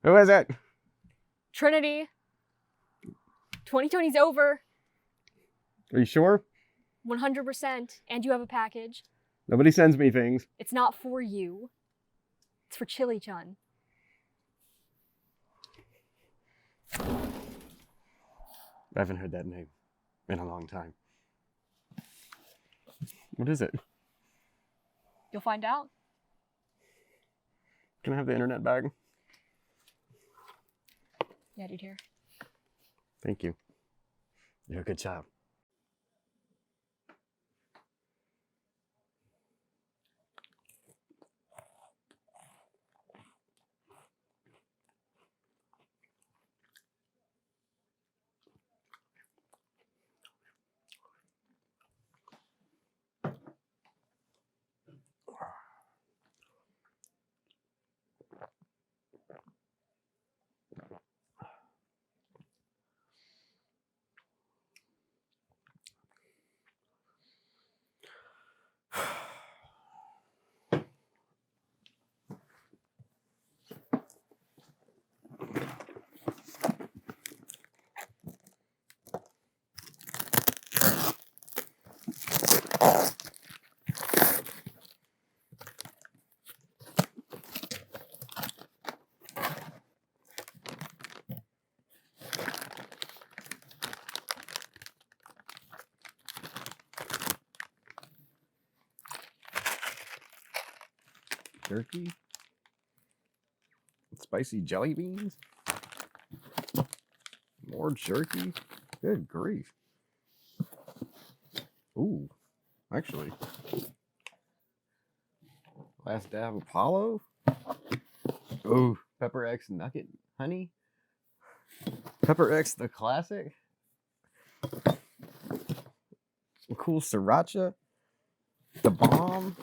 Who is it? Trinity. 2020's over. Are you sure? 100%. And you have a package. Nobody sends me things. It's not for you. It's for Chili Chunn. I haven't heard that name in a long time. What is it? You'll find out. Can I have the internet bag? Yeah, dude, here. Thank you. You're a good child. Jerky? Spicy jelly beans? More jerky? Good grief. Ooh, actually. Last dab Apollo? Ooh, Pepper X Nugget Honey? Pepper X the classic? Some cool sriracha? The bomb?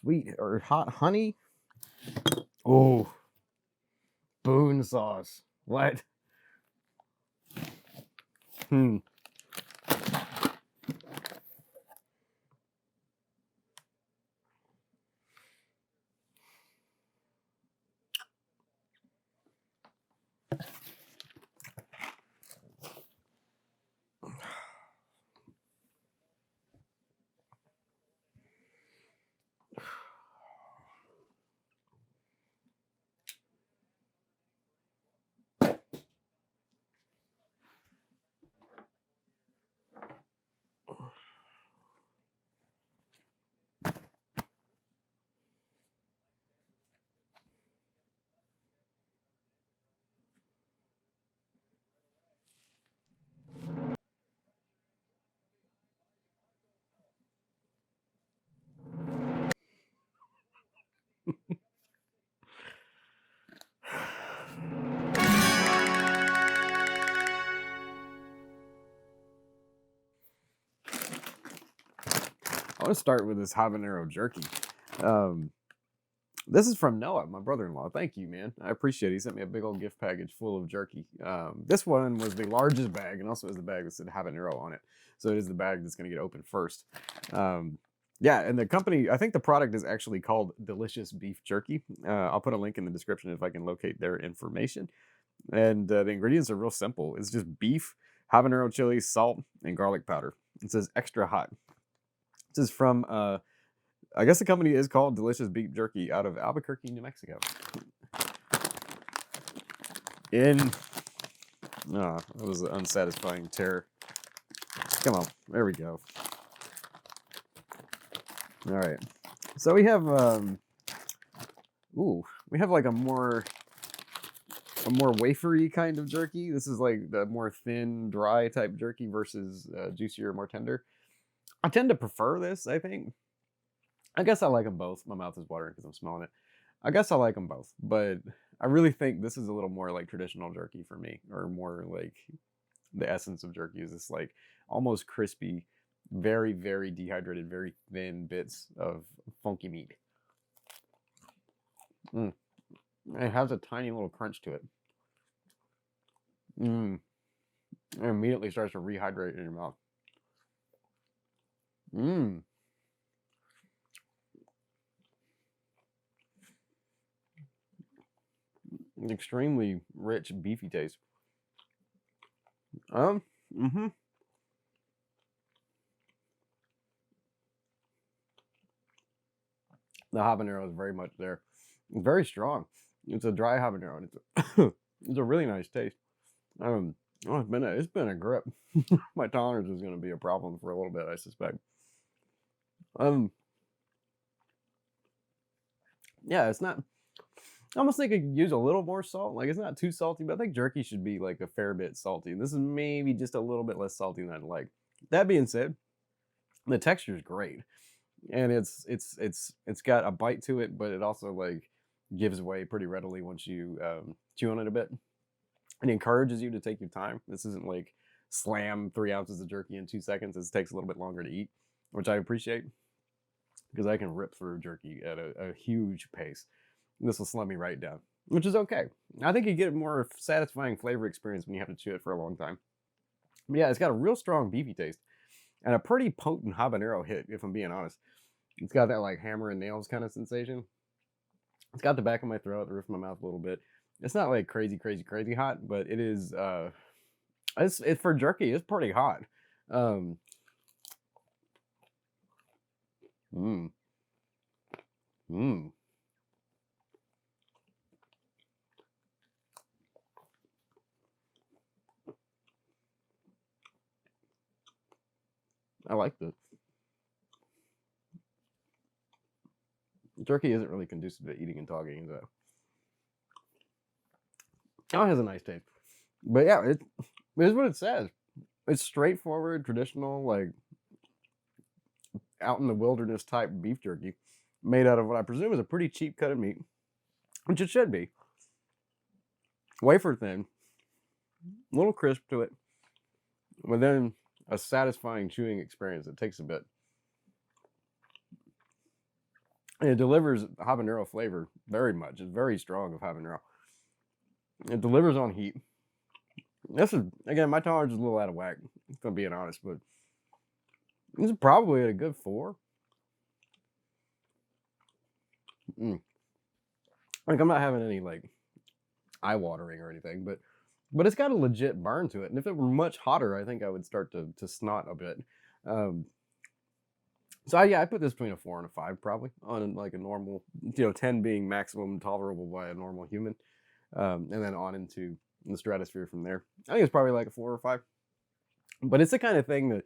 Sweet or hot honey? Oh, Boone sauce. What? I want to start with this habanero jerky. This is from Noah, my brother-in-law. Thank you, man. I appreciate it. He sent me a big old gift package full of jerky. This one was the largest bag, and also is the bag that said habanero on it. So it is the bag that's going to get opened first. Yeah, and the company, I think the product is actually called Delicious Beef Jerky. I'll put a link in the description if I can locate their information. And the ingredients are real simple. It's just beef, habanero chili, salt, and garlic powder. It says extra hot. This is from, I guess the company is called Delicious Beef Jerky out of Albuquerque, New Mexico. That was an unsatisfying tear. Come on, there we go. All right, so we have, we have like a more wafery kind of jerky. This is like the more thin, dry type jerky versus juicier, more tender. I tend to prefer this, I think. I guess I like them both. My mouth is watering because I'm smelling it. I guess I like them both, but I really think this is a little more like traditional jerky for me, or more like the essence of jerky is this like almost crispy, very, very dehydrated, very thin bits of funky meat. It has a tiny little crunch to it. It immediately starts to rehydrate in your mouth. extremely rich, beefy taste. Mm-hmm. The habanero is very much there. It's very strong. It's a dry habanero, and it's a really nice taste. Oh, it's been a grip. My tolerance is going to be a problem for a little bit, I suspect. Yeah, it's not. I almost think I could use a little more salt. Like, it's not too salty, but I think jerky should be like a fair bit salty. This is maybe just a little bit less salty than I'd like. That being said, the texture is great, and it's got a bite to it, but it also like gives way pretty readily once you chew on it a bit. It encourages you to take your time. This isn't like slam 3 ounces of jerky in 2 seconds. This takes a little bit longer to eat, which I appreciate because I can rip through jerky at a huge pace. This will slow me right down, which is okay. I think you get a more satisfying flavor experience when you have to chew it for a long time. But yeah, it's got a real strong beefy taste and a pretty potent habanero hit, if I'm being honest. It's got that like hammer and nails kind of sensation. It's got the back of my throat, the roof of my mouth a little bit. It's not like crazy hot, but it is, it's for jerky, it's pretty hot. Mmm. Mmm. I like this. Jerky isn't really conducive to eating and talking, so. Oh, it has a nice taste. But yeah, it is what it says. It's straightforward, traditional, like out in the wilderness type beef jerky made out of what I presume is a pretty cheap cut of meat, which it should be. Wafer thin, a little crisp to it, but then a satisfying chewing experience that takes a bit. And it delivers habanero flavor very much. It's very strong of habanero. It delivers on heat. This is, again, my tolerance is a little out of whack, if I'm being honest, but this is probably at a good 4. Like, I'm not having any, like, eye-watering or anything, but it's got a legit burn to it. And if it were much hotter, I think I would start to snot a bit. So yeah, I put this between a 4 and a 5 probably on like a normal, 10 being maximum tolerable by a normal human, and then on into the stratosphere from there. I think it's probably like a 4 or 5. But it's the kind of thing that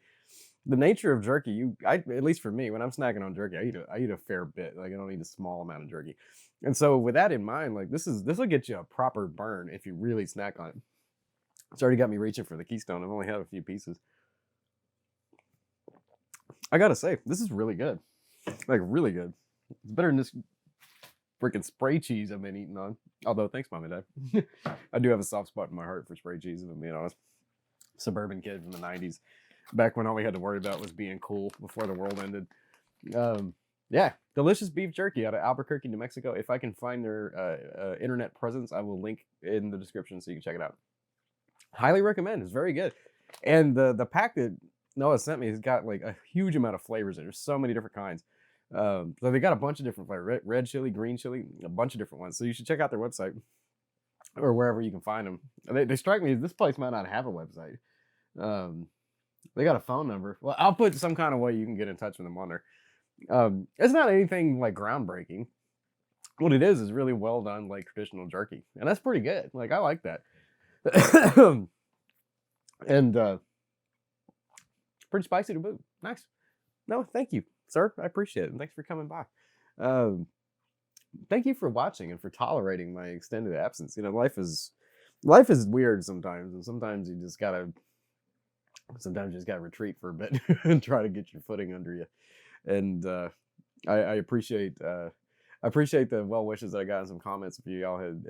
the nature of jerky, at least for me, when I'm snacking on jerky, I eat a fair bit. Like, I don't eat a small amount of jerky. And so with that in mind, like this will get you a proper burn if you really snack on it. It's already got me reaching for the Keystone. I've only had a few pieces. I gotta say, this is really good. Like, really good. It's better than this freaking spray cheese I've been eating on. Although, thanks, Mom and Dad. I do have a soft spot in my heart for spray cheese, if I'm being honest. Suburban kid from the 90s. Back when all we had to worry about was being cool before the world ended. Yeah, delicious beef jerky out of Albuquerque, New Mexico. If I can find their internet presence, I will link in the description so you can check it out. Highly recommend. It's very good. And the pack that Noah sent me has got like a huge amount of flavors in it. There's so many different kinds. So they got a bunch of different flavors. Red chili, green chili, a bunch of different ones. So you should check out their website or wherever you can find them. They strike me as this place might not have a website. They got a phone number. Well, I'll put some kind of way you can get in touch with them on there. It's not anything like groundbreaking. What it is really well done, like traditional jerky. And that's pretty good. Like, I like that. And pretty spicy to boot. Nice. No, thank you, sir. I appreciate it. And thanks for coming by. Thank you for watching and for tolerating my extended absence. Life is weird sometimes, and sometimes you just gotta retreat for a bit and try to get your footing under you. And I appreciate the well wishes that I got in some comments. If y'all had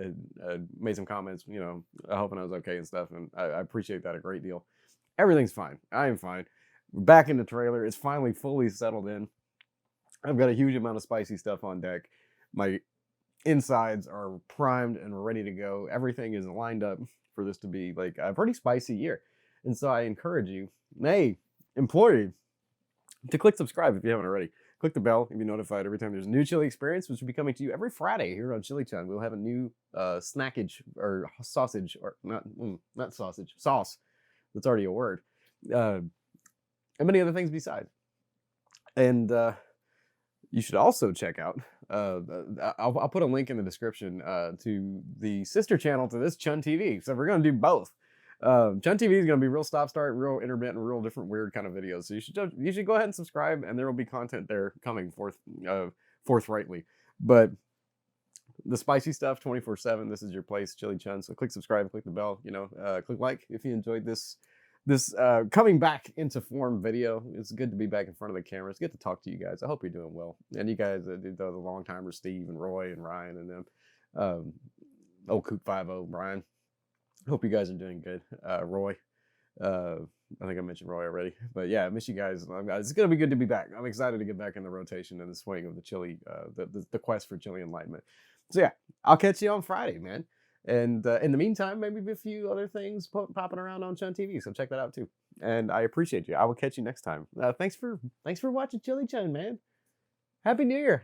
made some comments, hoping I was okay and stuff, and I appreciate that a great deal. Everything's fine. I am fine. Back in the trailer. It's finally fully settled in. I've got a huge amount of spicy stuff on deck. My insides are primed and ready to go. Everything is lined up for this to be like a pretty spicy year. And so I encourage you, implore you, to click subscribe if you haven't already. Click the bell and be notified every time there's a new chili experience, which will be coming to you every Friday here on Chili Chunn. We'll have a new snackage or sausage, or not sausage, sauce. That's already a word. And many other things besides. And you should also check out, I'll put a link in the description to the sister channel to this, Chunn TV. So we're going to do both. Chunn TV is going to be real stop-start, real intermittent, real different weird kind of videos. So you should go ahead and subscribe, and there will be content there coming forthrightly. But the spicy stuff 24/7, this is your place, Chili Chunn. So click subscribe, click the bell, click like if you enjoyed this coming back into form video. It's good to be back in front of the camera. It's good to talk to you guys. I hope you're doing well. And you guys, the long timers, Steve and Roy and Ryan and them, old Coop 50, Brian. Hope you guys are doing good. Roy, I think I mentioned Roy already, but yeah, I miss you guys. It's gonna be good to be back. I'm excited to get back in the rotation and the swing of the chili, the quest for chili enlightenment. So yeah, I'll catch you on Friday, man. And in the meantime, maybe a few other things popping around on Chunn TV. So check that out too. And I appreciate you. I will catch you next time. Thanks for watching Chili Chunn, man. Happy New Year.